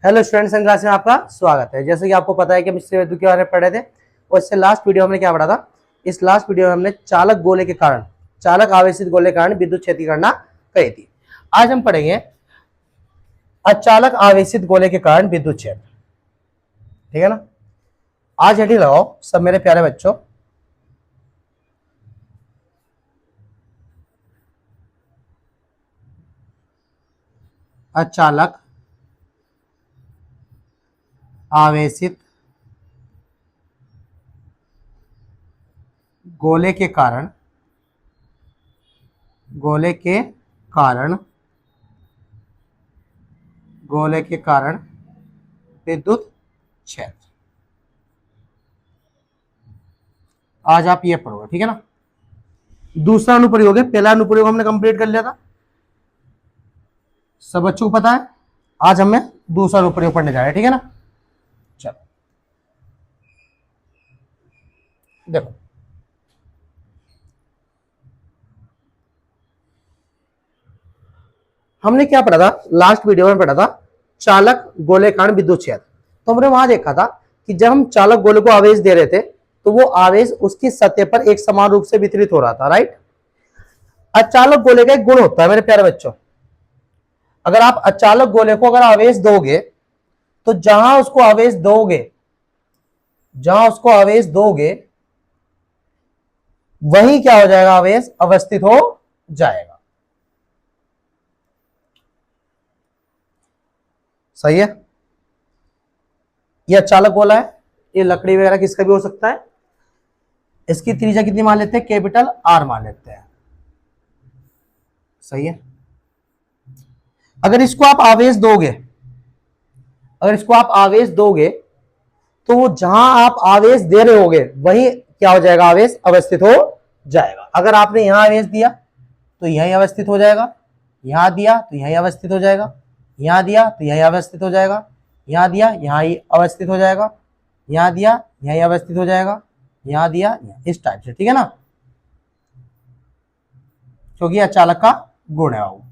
Hello students, class में आपका स्वागत है। जैसे कि आपको पता है कि हम मिश्र विद्युत के बारे में पढ़ रहे थे और इससे लास्ट वीडियो हमने क्या पढ़ा था। इस लास्ट वीडियो में हमने चालक गोले के कारण, चालक आवेशित गोले के कारण विद्युत क्षेत्र की गणना कही थी। आज हम पढ़ेंगे अचालक आवेशित गोले के कारण विद्युत क्षेत्र। ठीक है ना। आज हेडिंग लगाओ सब मेरे प्यारे बच्चों। अचालक आवेशित गोले के कारण विद्युत क्षेत्र। आज आप ये पढ़ोगे, ठीक है ना। दूसरा अनुप्रयोग है, पहला अनुप्रयोग हमने कंप्लीट कर लिया था, सब बच्चों को पता है। आज हमें दूसरा अनुप्रयोग पढ़ने जा रहे हैं, ठीक है ना। चलो देखो, हमने क्या पढ़ा था लास्ट वीडियो में, पढ़ा था चालक गोले के कारण विद्युत क्षेत्र। तो हमने वहां देखा था कि जब हम चालक गोले को आवेश दे रहे थे तो वो आवेश उसकी सतह पर एक समान रूप से वितरित हो रहा था, राइट। अचालक गोले का एक गुण होता है मेरे प्यारे बच्चों, अगर आप अचालक गोले को अगर आवेश दोगे तो जहां उसको आवेश दोगे वहीं क्या हो जाएगा, आवेश अवस्थित हो जाएगा। सही है। ये अचालक गोला है, ये लकड़ी वगैरह किसका भी हो सकता है। इसकी त्रिज्या कितनी मान लेते हैं, कैपिटल आर मान लेते हैं। सही है। अगर इसको आप आवेश दोगे तो वो जहां आप आवेश दे रहे होगे वहीं क्या हो जाएगा, आवेश अवस्थित हो जाएगा। अगर आपने यहां आवेश दिया तो यहीं अवस्थित हो जाएगा, यहां दिया तो यहीं अवस्थित हो जाएगा, यहां दिया तो यहीं अवस्थित हो जाएगा, यहां दिया यहां अवस्थित हो जाएगा, यहां दिया यहीं अवस्थित हो जाएगा, यहां दिया इस टाइप से, ठीक है ना। क्योंकि अचालक का गुण है वो।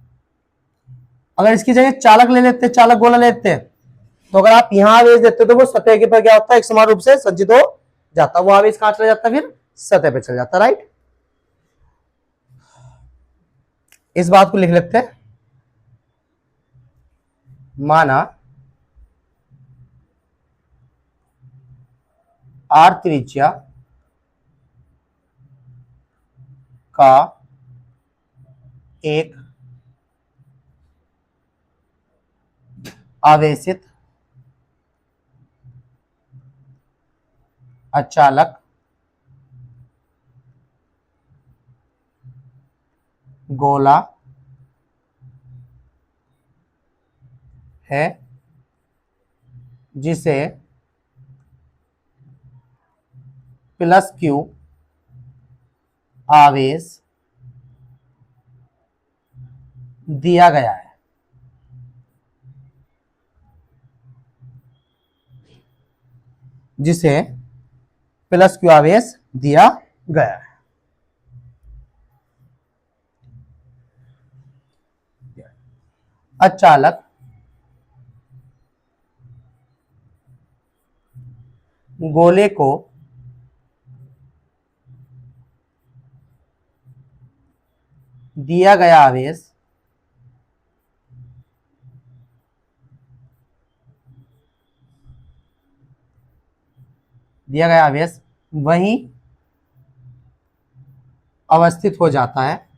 अगर इसकी जगह चालक ले लेते, चालक गोला लेते हैं, तो अगर आप यहां आवेश देते तो वो सतह के पर क्या होता है, एक समान रूप से संचित हो जाता। वो आवेश कहां चला जाता, फिर सतह पे चल जाता, राइट। इस बात को लिख लेते हैं, माना आर त्रिज्या का एक आवेशित अचालक गोला है जिसे प्लस क्यू आवेश दिया गया है। जिसे प्लस क्यू आवेश दिया गया है। अचालक गोले को दिया गया आवेश वहीं अवस्थित हो जाता है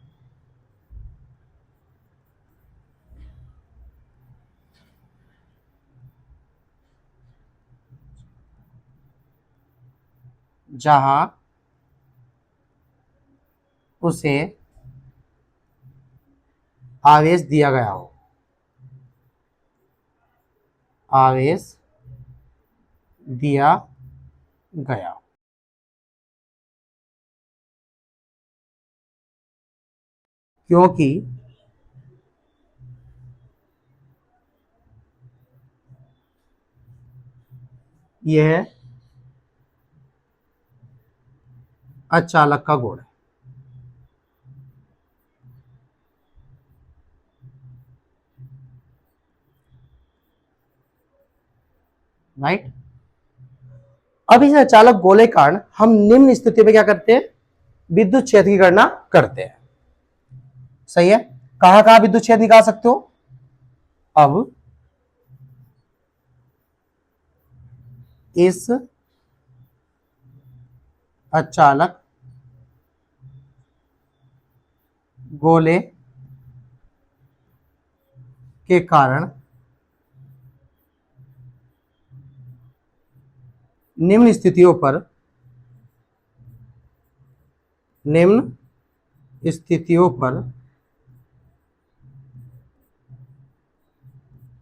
जहां उसे आवेश दिया गया हो। आवेश दिया गया, क्योंकि यह अचालक का गुण है। राइट। अब इस अचालक गोले के कारण हम निम्न स्थिति में क्या करते हैं, विद्युत क्षेत्र की गणना करते हैं। सही है। कहां कहां विद्युत क्षेत्र निकाल सकते हो। अब इस अचालक गोले के कारण निम्न स्थितियों पर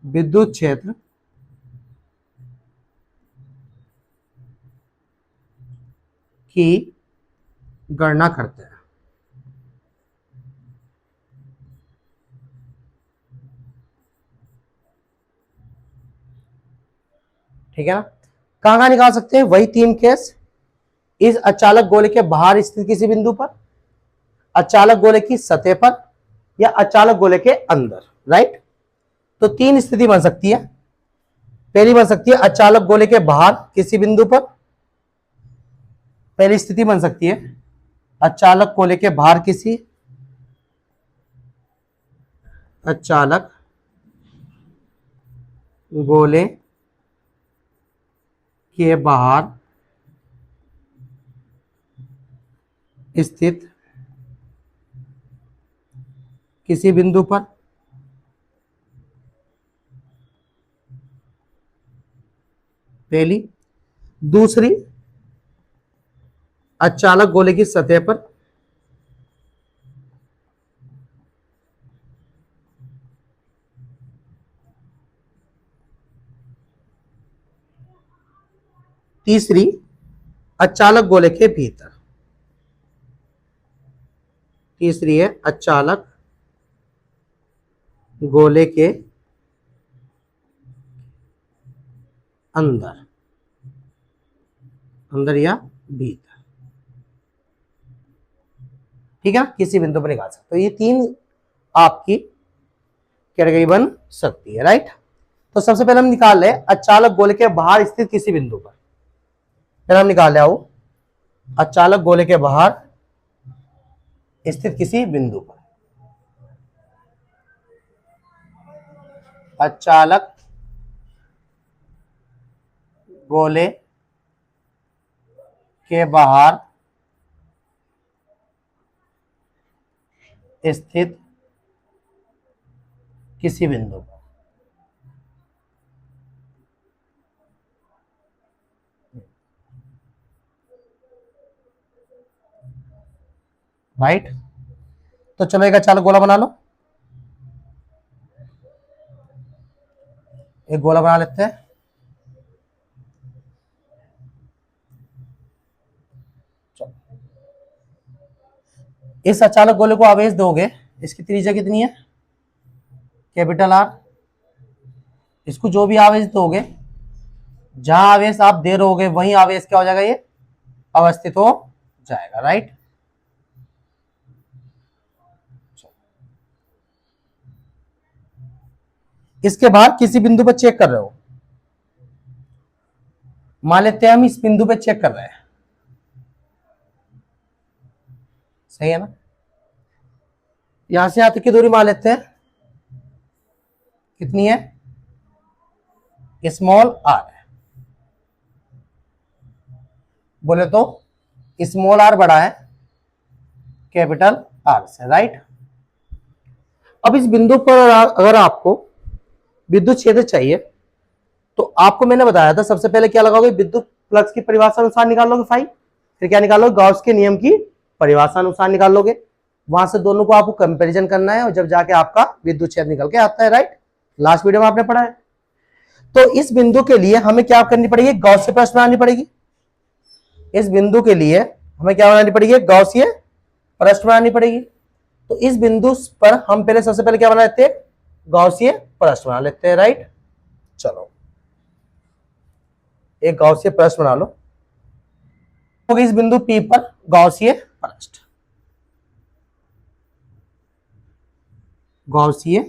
विद्युत क्षेत्र की गणना करते हैं। ठीक है ना। कहां कहां निकाल सकते हैं, वही 3 केस। इस अचालक गोले के बाहर स्थित किसी बिंदु पर, अचालक गोले की सतह पर, या अचालक गोले के अंदर। राइट। तो 3 स्थिति बन सकती है। पहली बन सकती है अचालक गोले के बाहर किसी बिंदु पर। पहली स्थिति बन सकती है अचालक गोले के बाहर किसी अचालक गोले के बाहर स्थित किसी बिंदु पर, पहली। दूसरी, अचालक गोले की सतह पर। तीसरी, अचालक गोले के भीतर। तीसरी है अचालक गोले के अंदर, अंदर या भीतर। ठीक है, किसी बिंदु पर निकाल सकते हो। ये 3 आपकी कैटेगरी बन सकती है। राइट। तो सबसे पहले हम निकाल ले अचालक गोले के बाहर स्थित किसी बिंदु पर। फिर हम निकाल ले आओ अचालक गोले के बाहर स्थित किसी बिंदु पर। अचालक गोले के बाहर स्थित किसी बिंदु पर। राइट। तो चलो एक अचालक गोला बना लो। एक गोला बना लेते हैं। इस अचालक गोले को आवेश दोगे, इसकी त्रिज्या कितनी है, कैपिटल आर। इसको जो भी आवेश दोगे, जहां आवेश आप दे रहोगे वहीं आवेश क्या हो जाएगा, ये अवस्थित हो जाएगा। राइट। इसके बाद किसी बिंदु पर चेक कर रहे हो, मान लेते हैं हम इस बिंदु पे चेक कर रहे हैं। सही है ना। यहां से यहां तक की दूरी मान लेते हैं, कितनी है, स्मॉल आर है। बोले तो स्मॉल आर बड़ा है कैपिटल आर से। राइट। अब इस बिंदु पर अगर आपको विद्युत क्षेत्र चाहिए तो आपको मैंने बताया था सबसे पहले क्या लगाओगे, विद्युत फ्लक्स की परिभाषा अनुसार निकाल लोगे फाई। फिर क्या निकालोगे, गॉस के नियम की परिभाषा अनुसार निकाल लोगे। वहां से दोनों को आपको कंपैरिजन करना है और जब जाके आपका विद्युत क्षेत्र निकल के आता है। राइट। लास्ट वीडियो में आपने पढ़ा है। तो इस बिंदु के लिए हमें क्या करनी पड़ेगी, गॉसियन प्रश्न बनानी पड़ेगी। इस बिंदु के लिए हमें क्या बनानी पड़ेगी, गॉसियन प्रश्न बनानी पड़ेगी। तो इस बिंदु पर हम पहले सबसे पहले क्या बना लेते हैं, गॉसियन प्रश्न बना लेते हैं। राइट। चलो एक गॉसियन प्रश्न बना लो। इस बिंदु P पर गॉसियन प्रश्न, गॉसियन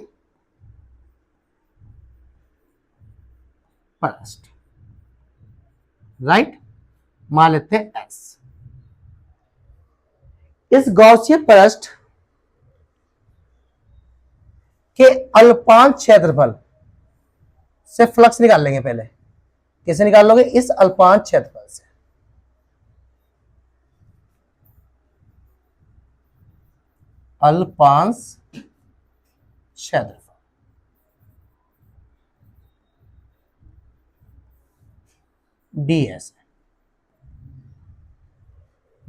प्रश्न। राइट, मान लेते हैं S। इस गॉसियन पृष्ठ के अल्पांश क्षेत्रफल से फ्लक्स निकाल लेंगे। पहले कैसे निकाल लोगे? इस अल्पांश क्षेत्रफल से। अल्पांश क्षेत्रफल ds।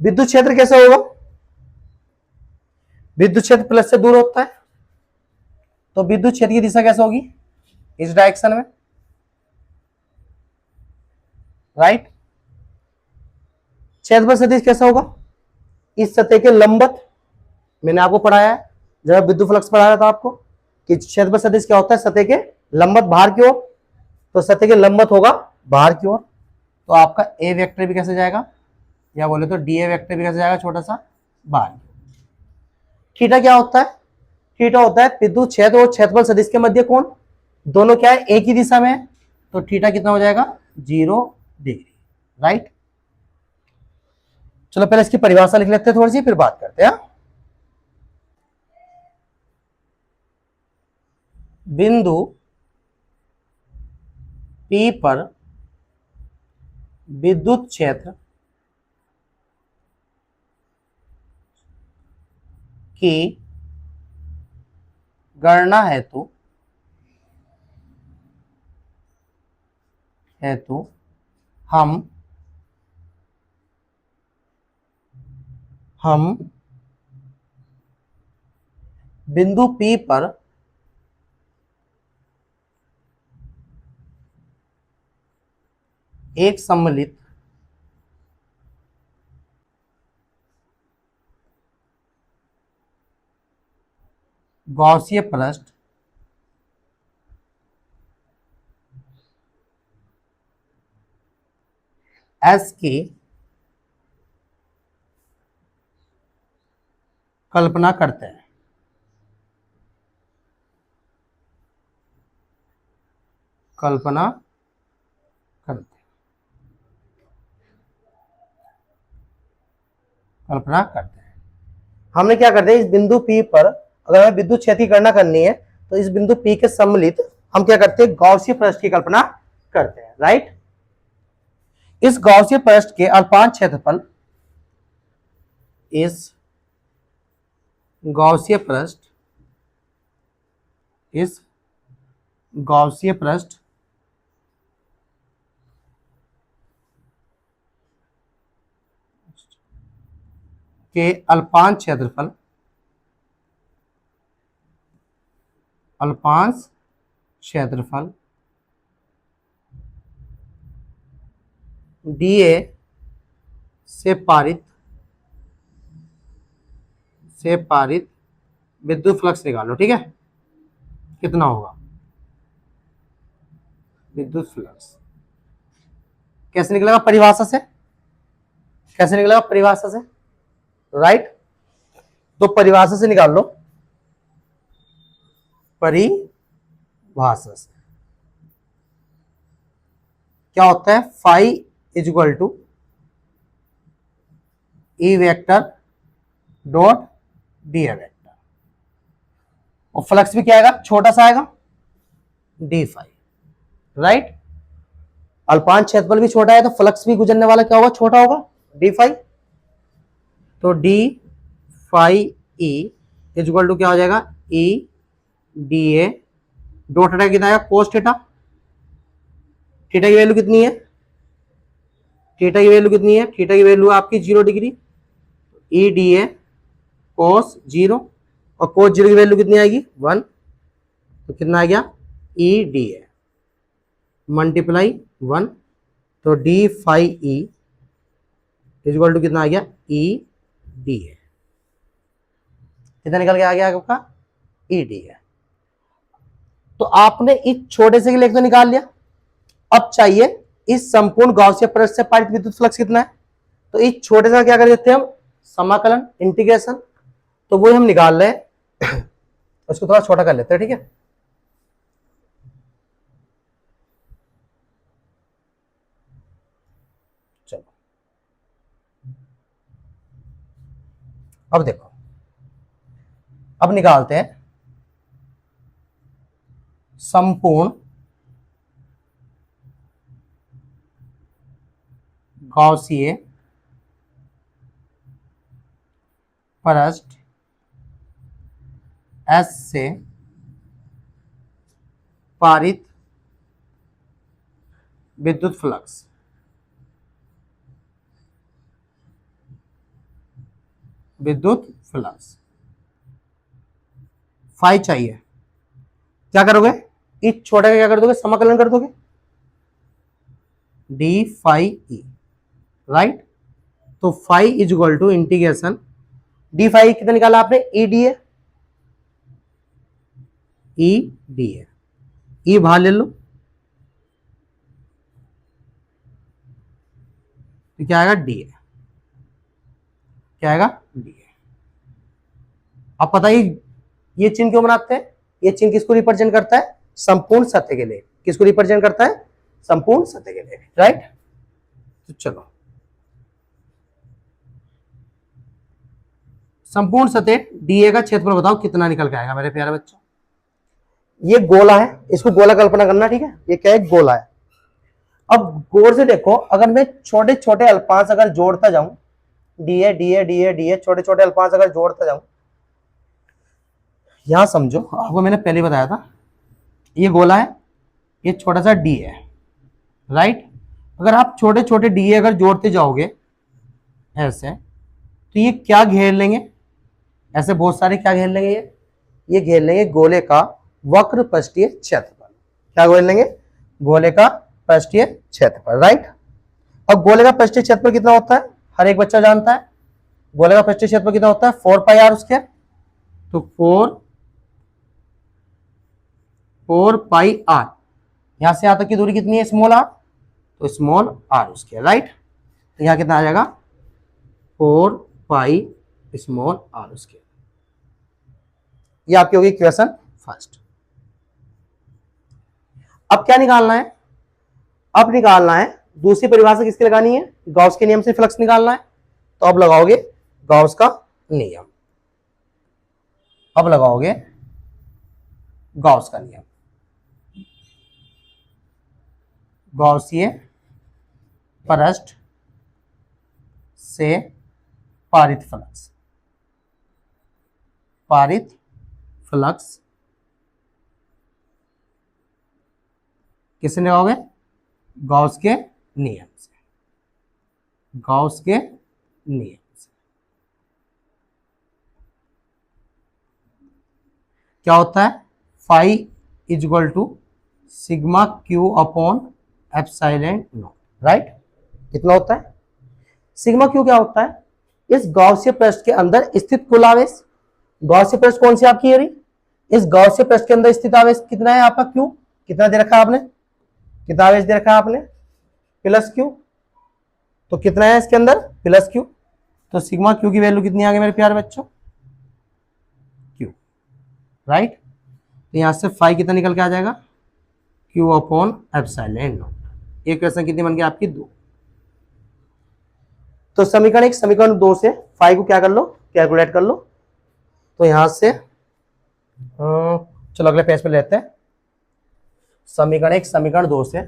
विद्युत क्षेत्र कैसा होगा? विद्युत क्षेत्र प्लस से दूर होता है, तो विद्युत क्षेत्र की दिशा कैसे होगी? इस डायरेक्शन में, राइट। क्षेत्रफल सदिश कैसा होगा? इस सतह के लंबवत। मैंने आपको पढ़ाया है जब विद्युत फ्लक्स पढ़ाया था आपको कि क्षेत्रफल सदिश क्या होता है? सतह के लंबवत बाहर की ओर, तो सतह के लंबवत होगा बाहर की ओर, तो आपका ए वेक्टर भी कैसे जाएगा, या बोले तो डी ए वेक्टर भी कैसे जाएगा? छोटा सा बाहर। थीटा क्या होता है? थीटा होता है विद्युत क्षेत्र और क्षेत्रफल सदिश के मध्य कोण। दोनों क्या है? एक ही दिशा में है, तो थीटा कितना हो जाएगा? 0 डिग्री, राइट। चलो पहले इसकी परिभाषा लिख लेते हैं थोड़ी सी, फिर बात करते हैं। बिंदु P पर विद्युत क्षेत्र की गणना हेतु हम बिंदु P पर एक सम्मिलित गॉसीय पृष्ठ S की कल्पना करते हैं। कल्पना करते हैं। हमने क्या करते हैं? इस बिंदु P पर अगर हमें विद्युत क्षेत्र की गणना करनी है, तो इस बिंदु P के सम्मिलित हम क्या करते हैं? गॉसीय पृष्ठ की कल्पना करते हैं, राइट। इस गॉसीय पृष्ठ के अल्पांश क्षेत्रफल, इस गॉसीय पृष्ठ के अल्पांश क्षेत्रफल dA से पारित विद्युत फ्लक्स निकालो, ठीक है। कितना होगा विद्युत फ्लक्स? कैसे निकलेगा? परिभाषा से। कैसे निकलेगा? परिभाषा से, राइट। तो परिभाषा से निकाल लो। परिभाषा से क्या होता है? Phi is equal to E vector dot d A vector, और फ्लक्स भी क्या आएगा? छोटा सा आएगा, डी फाई, राइट। अल्पांश क्षेत्रफल भी छोटा है, तो फ्लक्स भी गुजरने वाला क्या होगा? छोटा होगा, डी फाई। तो d phi E is equal to क्या हो जाएगा? E d A dot theta कितना आएगा? Cos theta. थीटा की वैल्यू कितनी है? थीटा की वैल्यू कितनी है? थीटा की वैल्यू आपकी 0 डिग्री। ई डी ए कोस 0, और कोस 0 की वैल्यू कितनी आएगी? 1। तो कितना आ गया? ई डी ए मल्टीप्लाई 1, तो d phi E is equal to कितना आ गया? E d A. कितना निकल के आ गया आपका? E d A. तो आपने इस छोटे से के लिए तो निकाल लिया। अब चाहिए इस संपूर्ण गॉसियन पृष्ठ से पारित विद्युत फ्लक्स कितना है। तो इस छोटे से क्या कर देते हैं हम? समाकलन, इंटीग्रेशन। तो वो हम निकाल रहे हैं उसको थोड़ा छोटा कर लेते हैं, ठीक है। अब देखो, अब निकालते हैं संपूर्ण गॉसिय पृष्ठ S से पारित विद्युत फ्लक्स। विद्युत फ्लक्स फाई चाहिए। क्या करोगे, इस छोटे का क्या कर दोगे, समाकलन कर दोगे, डी फाई ई, राइट। तो phi is equal to integration d phi कितना निकाला आपने, ई डी है, ई डी है, ई बाहर ले लो, तो क्या आएगा, डी है, क्या आएगा, डी है। अब बताइए ये चिन्ह क्यों बनाते हैं, ये चिन्ह किसको रिप्रेजेंट करता है, संपूर्ण सत्य के लिए। किसको रिप्रेजेंट करता है, संपूर्ण सत्य के लिए, राइट। तो चलो, संपूर्ण सतह डीए का क्षेत्रफल बताओ कितना निकल के आएगा मेरे प्यारे बच्चों। ये गोला है, इसको गोला कल्पना करना, ठीक है। ये क्या है, गोला है। अब गौर से देखो, अगर मैं छोटे छोटे अल्पांश अगर जोड़ता जाऊं, डीए डीए डीए डीए, छोटे छोटे अल्पांश अगर जोड़ता जाऊं, यहां समझो, आपको मैंने पहले बताया था, ये गोला है, ये छोटा सा डी है, राइट। अगर आप छोटे छोटे डीए अगर जोड़ते जाओगे ऐसे, तो ये क्या घेर लेंगे, ऐसे बहुत सारे क्या घेर लेंगे, ये घेर लेंगे गोले का वक्र पृष्ठीय क्षेत्रफल। क्या घेर लेंगे, गोले का पृष्ठीय क्षेत्रफल, राइट। अब गोले का पृष्ठीय क्षेत्रफल कितना होता है, हर एक बच्चा जानता है, गोले का पृष्ठीय क्षेत्रफल कितना होता है, 4 पाई आर स्क्वायर। तो 4 पाई आर, यहां से यहां तक की दूरी कितनी है, स्मॉल आर, तो स्मॉल आर स्क्वायर, राइट। तो यहां कितना आ जाएगा, 4 पाई स्मॉल आर स्क्वायर। ये आपकी होगी क्वेश्चन फर्स्ट। अब क्या निकालना है, अब निकालना है दूसरी परिभाषा किसकी लगानी है, गॉस के नियम से फ्लक्स निकालना है। तो अब लगाओगे गॉस का नियम, अब लगाओगे गॉस का नियम, गॉसीय पृष्ठ से पारित फ्लक्स, पारित फ्लक्स किससे लगाओगे, गॉस के नियम से, गॉस के नियम से। क्या होता है, phi is equal to sigma q upon epsilon naught, right. कितना होता है, सिग्मा क्यू क्या होता है, इस गॉसिय पृष्ठ के अंदर स्थित कुल आवेश। गॉसिय पृष्ठ कौन सी आपकी है, इस गॉसिय पृष्ठ के अंदर स्थित आवेश कितना है आपका, क्यू कितना दे रखा है आपने, कितना आवेश दे रखा है आपने, प्लस क्यू। तो कितना है इसके अंदर, प्लस क्यू। तो सिग्मा क्यू की वैल्यू कितनी आ गई मेरे प्यारे बच्चों, क्यू, राइट। तो यहां से फाई कितना निकल के आ जाएगा, क्यू अपॉन एप्सिलॉन नॉट। ये क्वेश्चन कितनी बन गई आपकी, 2। तो समीकरण 1 समीकरण 2 से फाई को क्या कर लो, कैलकुलेट कर लो। तो यहां से चलो अगले पेज पे लेते हैं। समीकरण 1 समीकरण 2 से,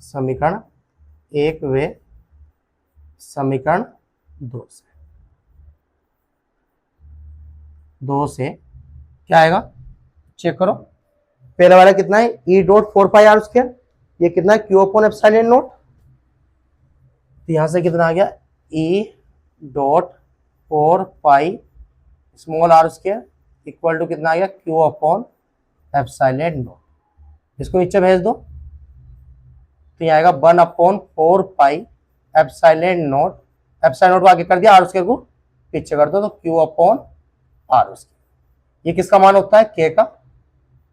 समीकरण 1 वे समीकरण 2 से क्या आएगा, चेक करो। पहले वाला कितना है, E dot 4 pi r square, ये कितना है, क्यू अपॉन एप्सिलॉन नॉट। तो यहां से कितना आ गया, E dot 4 pi small r square equal to कितना आ गया, क्यू अपॉन एप्सिलॉन नॉट। इसको नीचे भेज दो, तो यह आएगा 1 upon 4 pi epsilon not. Epsilon not को आगे कर दिया, आर स्क्वायर को पीछे कर दो, तो क्यू अपॉन आर स्क्वायर। ये किसका मान होता है, के का।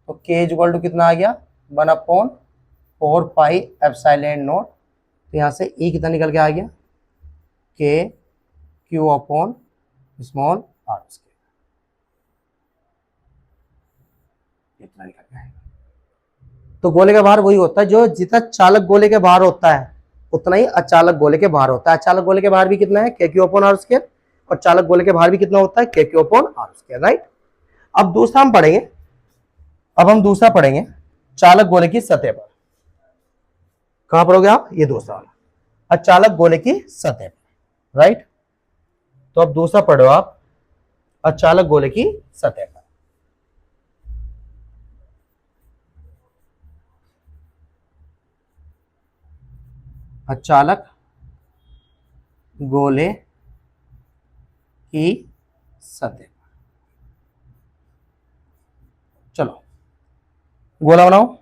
तो के इज इक्वल टू कितना आ गया, 1 अपॉन 4 पाई एप्सिलॉन नॉट। तो यहां से ई कितना निकल के आ गया, k q upon small r square. इतना निकल के आएगा। तो गोले का भार वही होता है, जो जितना चालक गोले के भार होता है उतना ही अचालक गोले के भार होता है। अचालक गोले के भार भी कितना है, k q upon r square. और चालक गोले के बाहर भी कितना होता है, k q upon r square, right. अब दूसरा हम पढ़ेंगे, चालक गोले की सतह पर। कहां पढ़ोगे आप, ये दूसरा वाला, अचालक गोले की सतह पर, राइट। तो अब दूसरा पढ़ो आप, अचालक गोले की सतह पर। अचालक गोले की सतह। चलो गोला बनाओ।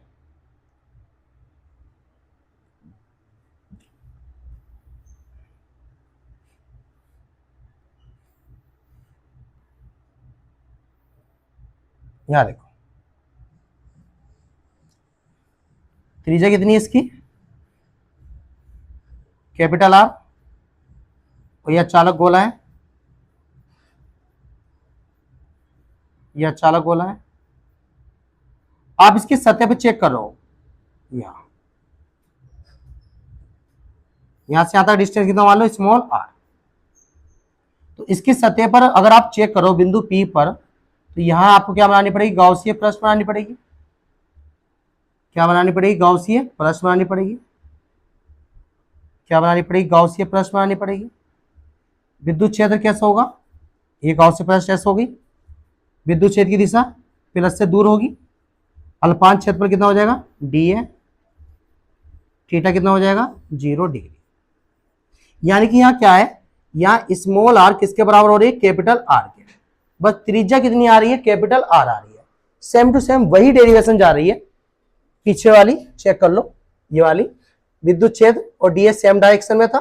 यहां देखो त्रिज्या कितनी है इसकी, कैपिटल आर, और यह चालक गोला है, यह चालक गोला है। आप इसकी सतह पे चेक कर रहे हो, यहां से यहां तक डिस्टेंस कितना मान लो, स्मॉल आर। तो इसकी सतह पर अगर आप चेक करो बिंदु पी पर, तो यहां आपको क्या बनानी पड़ेगी, गाउसीय प्रश्न बनानी पड़ेगी। क्या बनानी पड़ेगी, गाउसीय प्रश्न बनानी पड़ेगी। क्या बनानी पड़ेगी, गाउसीय प्रश्न बनानी पड़ेगी। विद्युत क्षेत्र कैसा होगा, ये गाउसीय प्रश्न ऐसा होगी, विद्युत क्षेत्र की दिशा प्लस से दूर होगी, अल्पांश क्षेत्र पर कितना हो जाएगा, डी है, थीटा कितना हो जाएगा, 0 डिग्री। यानी कि यहाँ क्या है, यहाँ स्मॉल आर किसके बराबर हो रही है, कैपिटल आर के। बस त्रिज्या कितनी आ रही है, कैपिटल आर आ रही है। सेम टू सेम वही डेरिवेशन जा रही है, पीछे वाली चेक कर लो, ये वाली विद्युत क्षेत्र और डीएस सेम डायरेक्शन में था,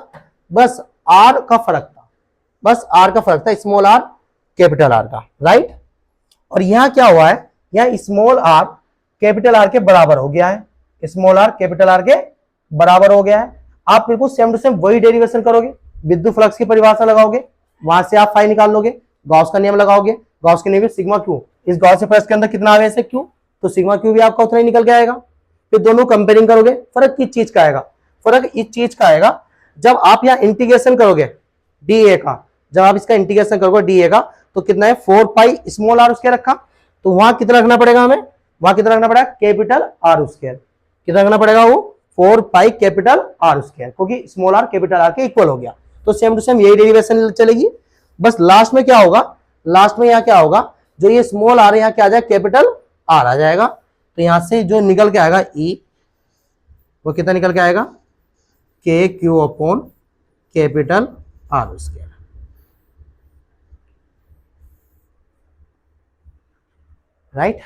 बस आर का फर्क था, बस आर का फर्क था, स्मॉल आर कैपिटल आर का, राइट। और यहां क्या हुआ है, यहां स्मॉल आर कैपिटल आर के बराबर हो गया है, स्मॉल आर कैपिटल आर के बराबर हो गया है। आप बिल्कुल सेम टू सेम वही डेरिवेशन करोगे, विद्युत फ्लक्स की परिभाषा लगाओगे, वहां से आप फाई निकाल लोगे, गॉस का नियम लगाओगे, गॉस के नियम सिग्मा क्यू, इस गॉस फ्लक्स के अंदर कितना आवेश है, क्यू, तो सिग्मा क्यू भी आपका उतना ही निकल के आएगा। फिर दोनों कंपेयरिंग करोगे, फर्क किस चीज का आएगा, फर्क इस चीज का आएगा जब आप यहाँ इंटीग्रेशन करोगे डी ए का, जब आप इसका इंटीग्रेशन करोगे डी ए का, तो कितना है 4 पाई स्मॉल आर उसके रखा, तो वहां कितना रखना पड़ेगा हमें, वहां कितना रखना पड़ेगा, कैपिटल आर स्क्वायर, कितना रखना पड़ेगा वो 4 पाई कैपिटल आर स्क्वायर, क्योंकि स्मॉल आर कैपिटल आर के इक्वल हो गया। तो सेम टू सेम यही डेरिवेशन चलेगी, बस लास्ट में क्या होगा, लास्ट में यहाँ क्या होगा, जो ये स्मॉल आर यहाँ क्या आ जाएगा, कैपिटल आर आ जाएगा। तो यहां से जो निकल के आएगा ई, वो कितना निकल के आएगा, के q upon capital are square, right.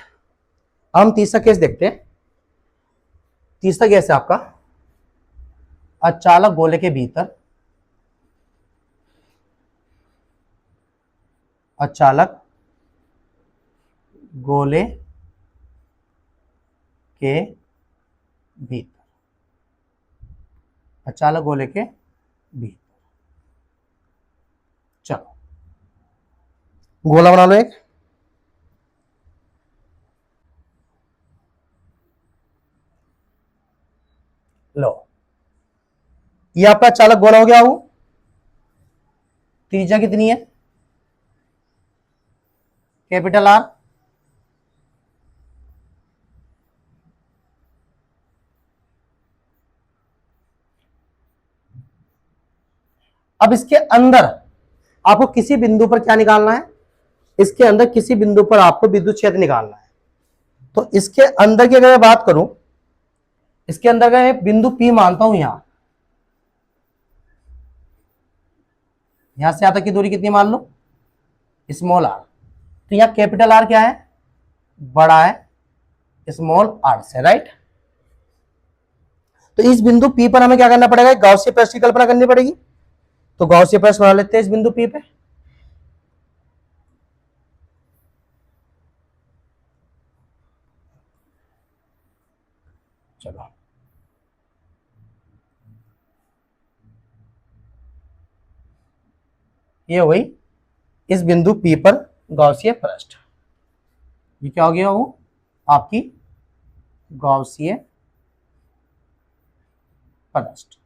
हम तीसरा केस देखते हैं। तीसरा केस है आपका, अचालक गोले के भीतर, अचालक गोले के भीतर, अचालक गोले के भीतर। चलो गोला बना लो एक, लो ये आपका चालक गोला हो गया। वो त्रिज्या कितनी है, कैपिटल आर, अब इसके अंदर आपको किसी बिंदु पर क्या निकालना है, इसके अंदर किसी बिंदु पर आपको विद्युत क्षेत्र निकालना है। तो इसके अंदर की अगर मैं बात करूं, इसके अंदर अगर मैं बिंदु P मानता हूं, यहां से यहां तक की दूरी कितनी मान लो, स्मॉल आर, तो यहां कैपिटल आर क्या है, बड़ा है स्मॉल आर से, राइट। तो इस बिंदु P पर हमें क्या करना पड़ेगा, गाउसीय प्रश्न की कल्पना करनी पड़ेगी। तो गाउसीय प्रश्न बना लेते हैं इस बिंदु P पे। चलो ये हुई इस बिंदु P पर गाउसीय प्रश्न, ये क्या हो गया, वो आपकी गाउसीय प्रश्न।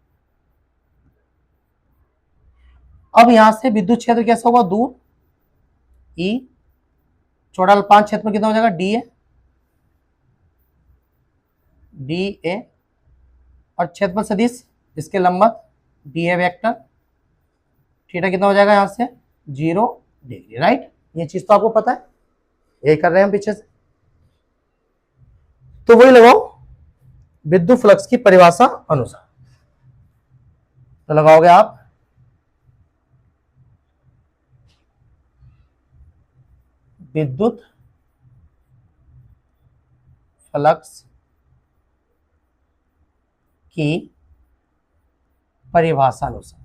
अब यहां से विद्युत क्षेत्र कैसा होगा, दूर ई, चौड़ा 5 क्षेत्र में कितना हो जाएगा, डी ए, डी ए, और क्षेत्रफल सदिश इसके लंबवत डी ए वेक्टर, थीटा कितना हो जाएगा यहां से 0 डिग्री, राइट। ये चीज तो आपको पता है, यही कर रहे हैं हम पीछे से। तो वही लगाओ विद्युत फ्लक्स की परिभाषा अनुसार, तो लगाओगे आप विद्युत फ्लक्स की परिभाषा अनुसार,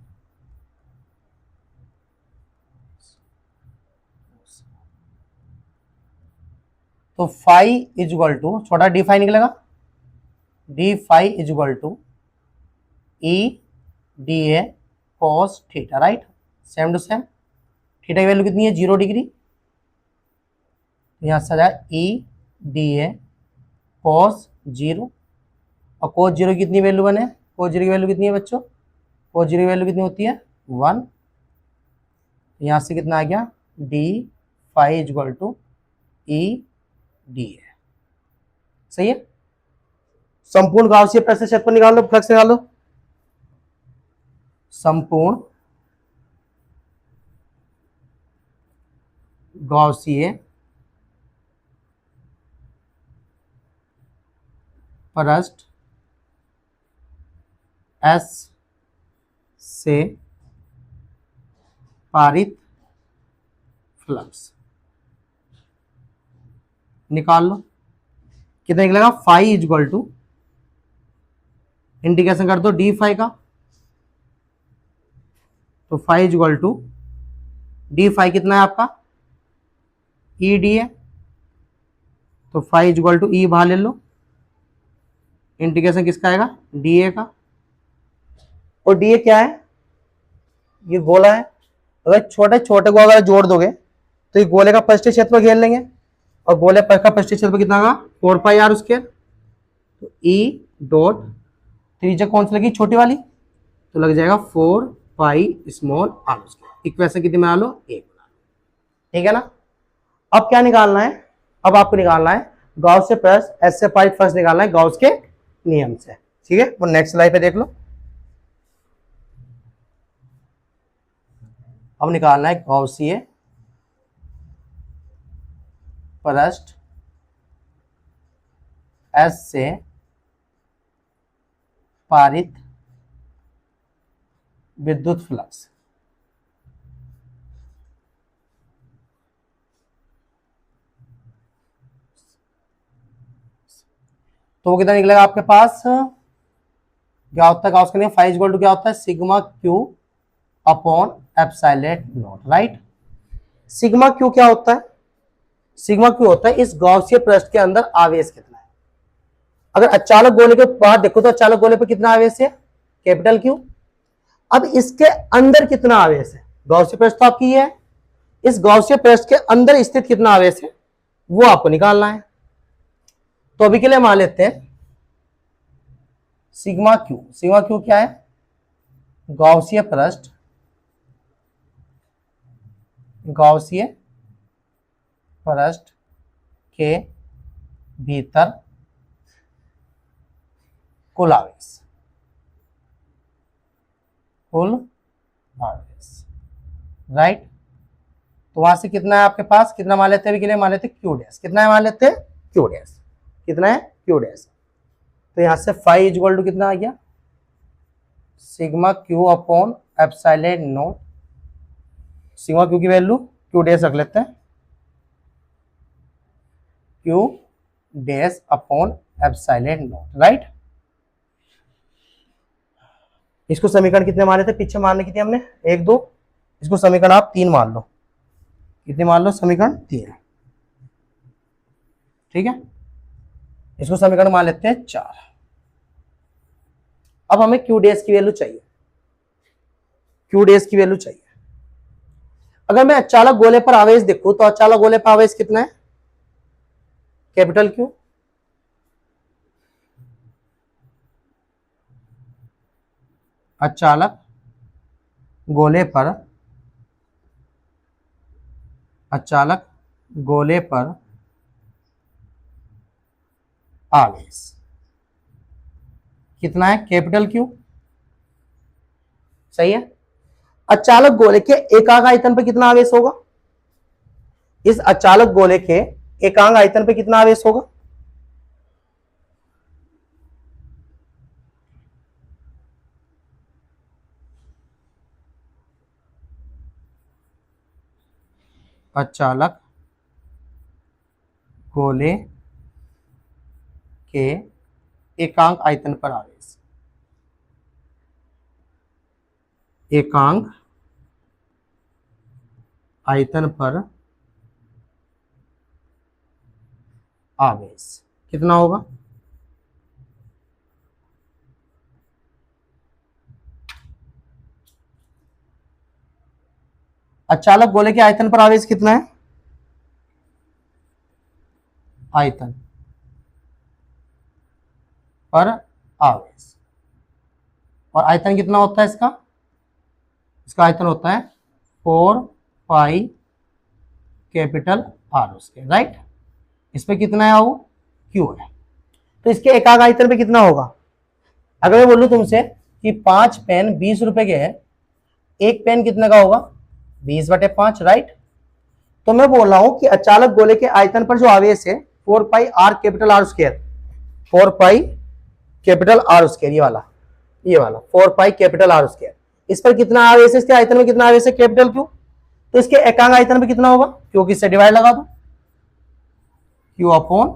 तो फाई इजल टू, छोटा डी फाई निकलेगा, d phi equal to E d A cos theta, right, same to same. Theta की वैल्यू कितनी है 0 डिग्री, यहां से आ जाए ई डी ए कॉस 0, और कोस 0 की कितनी वैल्यू बने, कोस 0 की वैल्यू कितनी है बच्चों, कोस 0 की वैल्यू कितनी होती है 1, यहां से कितना आ गया d phi equal to E d A, सही है। संपूर्ण गाउसियन प्रेशर क्षेत्रफल निकाल लो, फ्लक्स निकाल लो, संपूर्ण गाउसियन पृष्ठ एस से पारित फ्लक्स निकाल लो, कितना निकलेगा, फाई इजल टू, इंटीग्रेशन कर दो डी फाई का, तो phi equal to d phi कितना है आपका ई डी है, तो फाई इजल टू ई बाहर ले लो, इंटीग्रेशन किसका आएगा डी ए का, और डी ए क्या है, ये गोला है, अगर छोटे छोटे को अगर जोड़ दोगे तो ये गोले का पृष्ठीय क्षेत्र घेर लेंगे, और गोले पर का पृष्ठीय क्षेत्र कितना होगा 4 पाई आर स्क्वायर, तो ई डॉट त्रिज्या कौन सी लगी छोटी वाली, तो लग जाएगा 4 pi small r square, equation कितनी बना लो 1 बना लो, ठीक है ना। अब क्या निकालना है, अब आपको निकालना है गाउस से प्लस एस से पाई फ्लक्स निकालना है गाउस के नियम से, ठीक है। वो नेक्स्ट स्लाइड पे देख लो। अब निकालना है गाउसीय पृष्ठ एस से पारित विद्युत फ्लक्स, तो वो कितना निकलेगा आपके पास, क्या होता है गाउस का नियम, फाई इक्वल टू क्या होता है sigma q upon epsilon naught, right. Sigma Q क्या होता है, सिग्मा क्यू होता है इस गाउसीय पृष्ठ के अंदर आवेश कितना है, अगर अचालक गोले के बाहर देखो तो अचालक गोले पर कितना आवेश है कैपिटल क्यू, अब इसके अंदर कितना आवेश है, गाउसीय पृष्ठ तो आपकी है, इस गाउसीय पृष्ठ के अंदर स्थित कितना आवेश है वो आपको निकालना है। तो अभी के लिए मान लेते हैं सिग्मा क्यू, सिग्मा क्यू क्या है गाउसीय पृष्ठ, गाउसीय पृष्ठ के भीतर कुल आवेश, कुल आवेश, राइट। तो वहां से कितना है आपके पास, कितना मान लेते हैं अभी के लिए, मान लेते हैं क्यू डैश, कितना है मान लेते हैं क्यू डैश, कितना है क्यू डैश, तो यहां से फाई इक्वल टू कितना आ गया sigma q upon epsilon not, sigma Q की वैल्यू क्यू डैश रख लेते हैं, Q dash upon epsilon naught, right. इसको समीकरण कितने माने थे पीछे, मारने की थी हमने 1 2, इसको समीकरण आप 3 मान लो, कितने मान लो समीकरण 3, ठीक है। इसको समीकरण मान लेते हैं 4। अब हमें क्यू डैश की वैल्यू चाहिए, क्यू डैश की वैल्यू चाहिए, अगर मैं अचालक गोले पर आवेश देखूं तो अचालक गोले पर आवेश कितना है कैपिटल क्यू, अचालक गोले पर अचालक गोले पर आवेश कितना है, कैपिटल क्यू। सही है। अचालक गोले के एकांक आयतन पर कितना आवेश होगा, इस अचालक गोले के एकांक आयतन पर कितना आवेश होगा। अचालक गोले के एकांक आयतन पर आवेश, एकांक आयतन पर आवेश कितना होगा। अचालक गोले के आयतन पर आवेश कितना है, आयतन पर आवेश, और आयतन कितना होता है इसका, इसका आयतन होता है 4 पाई कैपिटल आर उसके, राइट। इस पे कितना है, वो क्यू है। तो इसके एकांक आयतन पे कितना होगा। अगर मैं बोलूं तुमसे कि 5 पेन 20 रुपए के हैं, एक पेन कितने का होगा, 20/5, राइट। तो मैं बोल रहा हूं कि अचालक गोले के आयतन पर जो आवेश है 4 pi r capital are square, 4 pi capital are square, ये वाला 4 पाई कैपिटल आर स्क्वायर, इस पर कितना आवेश है, इसके आयतन में कितना आवेश है, कैपिटल क्यू। तो इसके एकांक आयतन पे कितना होगा, क्योंकि इससे डिवाइड लगा दो, Q upon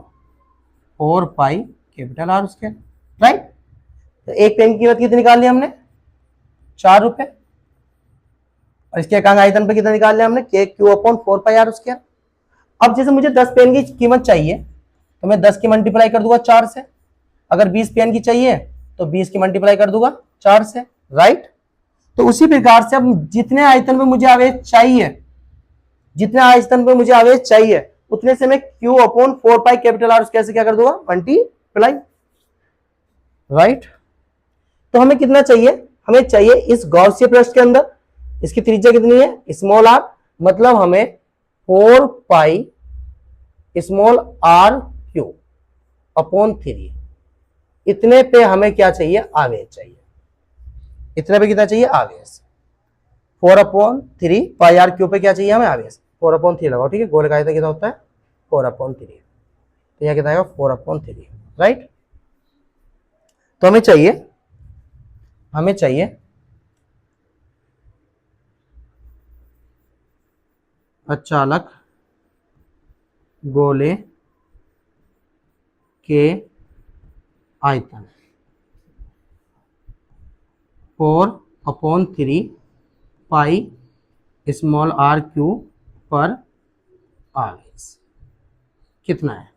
4 pi capital are square, right. तो एक पेन की कीमत कितनी निकाल ली हमने, 4 रुपए, और इसके एकांक आयतन पे कितना निकाल लिया हमने, k q upon 4 pi r square. अब जैसे मुझे 10 पेन की कीमत चाहिए तो मैं 10 की मल्टीप्लाई कर दूंगा 4 से, अगर 20 पेन की चाहिए तो 20 की मल्टीप्लाई कर दूंगा 4 से, राइट। तो उसी प्रकार से अब जितने आयतन पे मुझे आवेश चाहिए, जितने आयतन पे मुझे आवेश चाहिए उतने से मैं Q upon 4 pi capital are square से क्या कर दूंगा, मल्टीप्लाई, राइट। तो हमें कितना चाहिए, हमें चाहिए इस गॉसियन पृष्ठ के अंदर इसकी त्रिज्या कितनी है, स्मॉल आर, मतलब हमें 4 pi small r q upon 3, इतने पे हमें क्या चाहिए, आवेश चाहिए। इतने पे कितना चाहिए, आवेश। 4/3 पाई आर क्यू पे क्या चाहिए हमें, आवेश। 4/3 लगाओ, ठीक है। गोले का आयतन कितना होता है, 4/3, तो यह कितना आएगा 4/3, राइट। तो हमें चाहिए अचालक गोले के आयतन 4/3 पाई स्मॉल आर क्यू पर आवेश कितना है।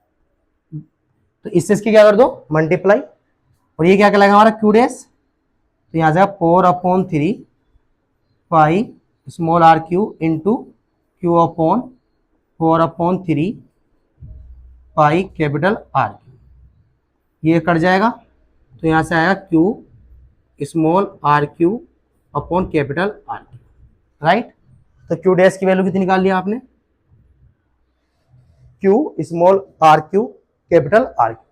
तो इससे इसकी क्या कर दो, मल्टीप्लाई, और ये क्या कहलाएगा हमारा, क्यू डैश। तो यहां जाएगा 4/3 pi small r q into q upon 4/3 pi capital are q, ये कट जाएगा। तो यहां से आएगा q small r q upon capital are q, right. तो क्यू डैश की वैल्यू कितनी निकाल लिया आपने, q small r q capital are q,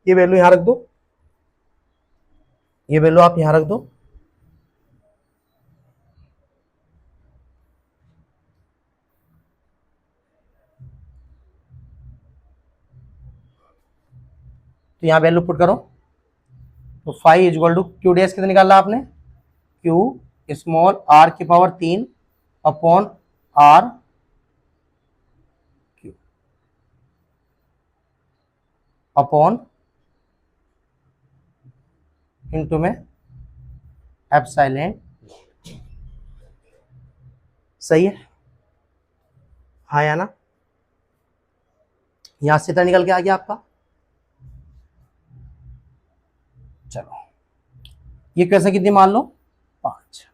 ये वैल्यू यहां रख दो, ये वैल्यू आप यहां रख दो। तो यहां वैल्यू पुट करो, तो 5 इजक्वल टू क्यू डैश कितना निकाला आपने, क्यू स्मॉल आर की power 3 upon r q upon into में एप्सिलॉन, सही है, हाँ या ना। यहां से इतना निकल के आ गया आपका। चलो ये कैसे कितनी मान लो, 5।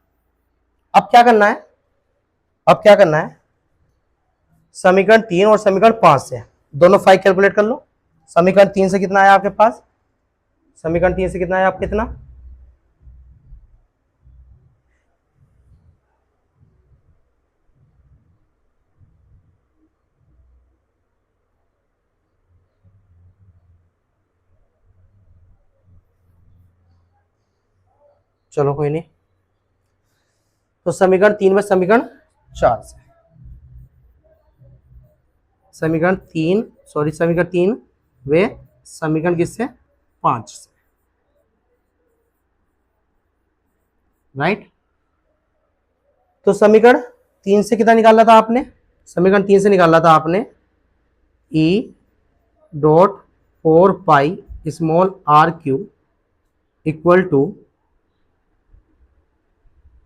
अब क्या करना है, अब क्या करना है, समीकरण 3 और समीकरण 5 से दोनों 5 कैलकुलेट कर लो। समीकरण 3 से कितना आया आपके पास, समीकरण 3 से कितना आया आप, कितना, चलो कोई नहीं। तो समीकरण 3 में समीकरण 4 से, समीकरण 3 वे समीकरण किससे, 5 से, राइट। तो समीकरण 3 से कितना निकाला था आपने, समीकरण 3 से निकाला था आपने E dot 4 pi small r q equal to,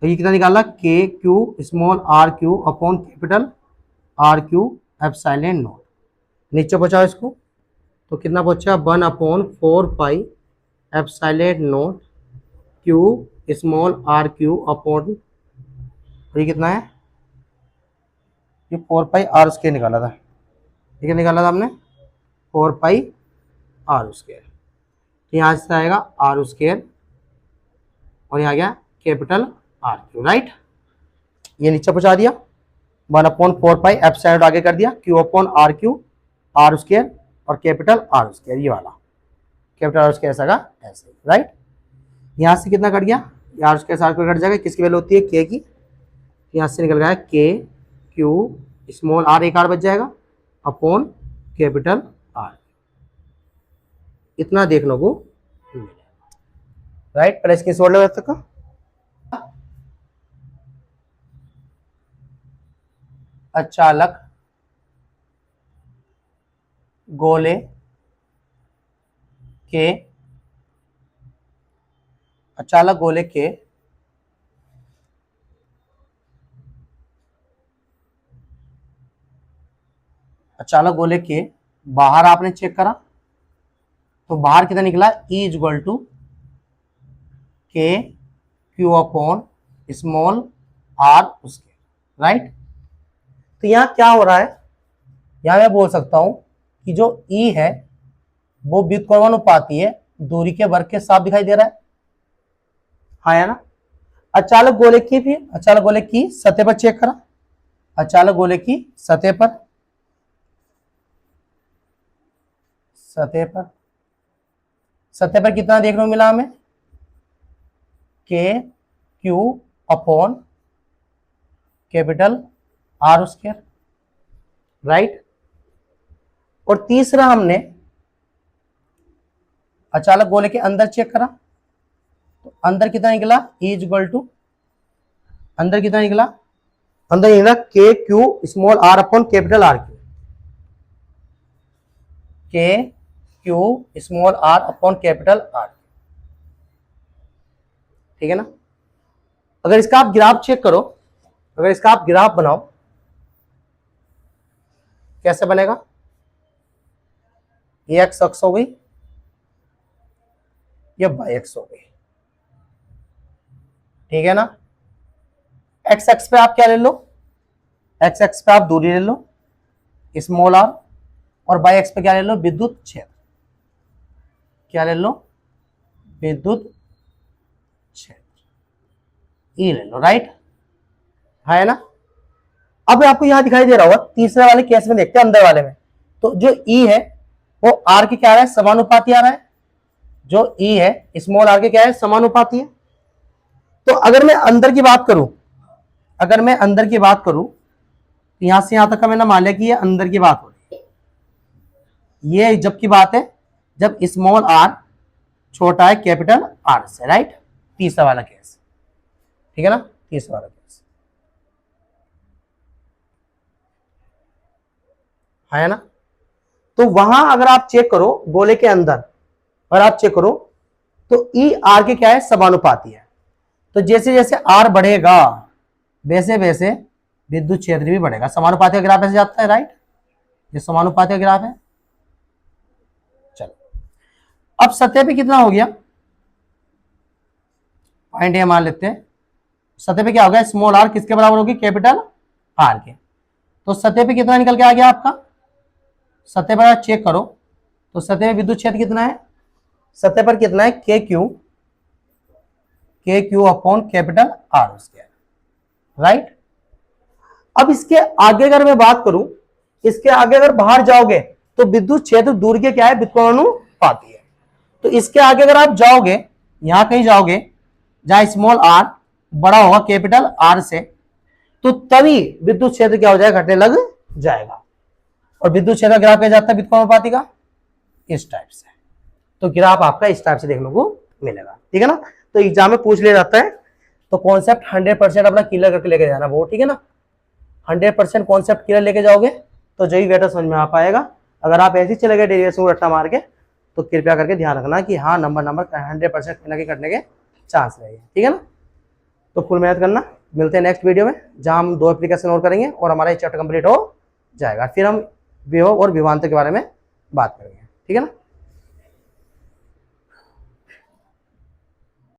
ये कितना निकाला, k q small r q upon capital are q epsilon naught. नीचे पहुंचाओ इसको, तो कितना पहुंचा, 1 upon 4 pi epsilon naught q small r q upon, ये कितना है, ये 4 पाई आर स्क्वायर निकाला था, ठीक है, निकाला था हमने 4 पाई आर स्क्वायर। तो यहाँ से आएगा आर स्क्वायर और यहाँ गया कैपिटल आर क्यू, राइट। ये नीचे पहुंचा दिया, 1 अपॉन 4 पाई एप्सिलॉन आगे कर दिया, q upon r q r square और कैपिटल आर स्क्वायर, ये वाला कैपिटल आर स्क्वायर ऐसा का ऐसे, राइट। यहाँ से कितना कट गया, r square r q cut जाएगा, किसकी वैल्यू होती है, के की, यहाँ से निकल गया के क्यू स्मॉल आर, एक आर बच जाएगा अपॉन कैपिटल आर, इतना देखने को राइट। पहले इसकी सोल्ड लेवल तक का, अचालक गोले के, अचालक गोले के अचालक गोले के बाहर आपने चेक करा, तो बाहर कितना निकला, E इक्वल टू के क्यू अपॉन स्मॉल आर उसके, राइट। तो यहां क्या हो रहा है, यहां मैं बोल सकता हूं कि जो E है वो व्युत्क्रमानुपाती है, दूरी के वर्ग के साथ दिखाई दे रहा है, हाँ या ना। अचालक गोले की भी, अचालक गोले की सतह पर चेक करा, अचालक गोले की सतह पर, सतह पर, सतह पर कितना देखने को मिला हमें, के q upon capital are square, right. और तीसरा हमने अचालक गोले के अंदर चेक करा, तो अंदर कितना निकला, E इक्वल टू, अंदर कितना निकला, अंदर निकला k q small r upon capital are q, k q small r upon capital R, ठीक है ना। अगर इसका आप ग्राफ चेक करो, अगर इसका आप ग्राफ बनाओ, कैसे बनेगा, ये एक्स अक्ष हो गई, ये वाई एक्स हो गई, ठीक है ना। एक्स एक्स पे आप क्या ले लो, एक्स एक्स पे आप दूरी ले लो स्मॉल आर, और वाई एक्स पे क्या ले लो, विद्युत क्षेत्र, क्या ले लो, विद्युत क्षेत्र ई ले लो, राइट, है ना। अब आपको यहां दिखाई दे रहा होगा, तीसरे वाले केस में देखते हैं, अंदर वाले में, तो जो ई है वो आर के क्या आ रहा है, समानुपाती आ रहा है, जो ई है स्मॉल आर के क्या है, समानुपाती है। तो अगर मैं अंदर की बात करूं, अगर मैं अंदर की बात करूं, तो यहां से यहां तक का मैंने मान लिया कि ये अंदर की बात हो रही है, ये जब की बात है जब स्मॉल आर छोटा है कैपिटल आर से, राइट। तीसरा वाला केस, ठीक है ना, तीसरा वाला केस है ना। तो वहां अगर आप चेक करो गोले के अंदर, अगर आप चेक करो तो ई आर के क्या है, समानुपाती है। तो जैसे जैसे आर बढ़ेगा वैसे वैसे विद्युत क्षेत्र भी बढ़ेगा, समानुपाती का ग्राफ ऐसे जाता है, राइट, ये समानुपाती का ग्राफ है। चलो अब सतह पे कितना हो गया, पॉइंट ये मान लेते हैं, सतह पे क्या हो गया, स्मॉल आर किसके बराबर होगी, कैपिटल आर के। तो सतह पे कितना निकल के आ गया आपका, सतह पर आप चेक करो, तो सतह में विद्युत क्षेत्र कितना है, सतह पर कितना है, k q upon capital are square, right. अब इसके आगे अगर मैं बात करूं, इसके आगे अगर बाहर जाओगे तो विद्युत क्षेत्र दूर के क्या है, व्युत्क्रमानुपाती है। तो इसके आगे अगर आप जाओगे, यहां कहीं जाओगे जहां स्मॉल आर बड़ा होगा कैपिटल आर से, तो तभी विद्युत क्षेत्र क्या हो जाएगा, घटने लग जाएगा। और विद्युत क्षेत्र ग्राफ क्या जाता है व्युत्क्रमानुपाती का, इस टाइप से। तो ग्राफ आपका इस टाइप से देखने को मिलेगा, ठीक है ना। तो एग्जाम में पूछ लिया जाता है, तो कॉन्सेप्ट 100% अपना क्लियर करके लेके जाना वो, ठीक है ना। 100% कॉन्सेप्ट क्लियर लेके जाओगे तो जो ही बेटा समझ में आ पाएगा। अगर आप ऐसे ही चले गए डेरिवेशन को रट्टा मार के, तो कृपया करके ध्यान रखना कि हाँ नंबर 100% कटने के चांस रहेंगे, ठीक है ना। तो फुल मेहनत करना, मिलते हैं नेक्स्ट वीडियो में जहां हम 2 एप्लीकेशन और करेंगे और हमारा चैप्टर कंप्लीट हो जाएगा। फिर हम विभव और विभवांतर के बारे में बात करेंगे, ठीक है ना।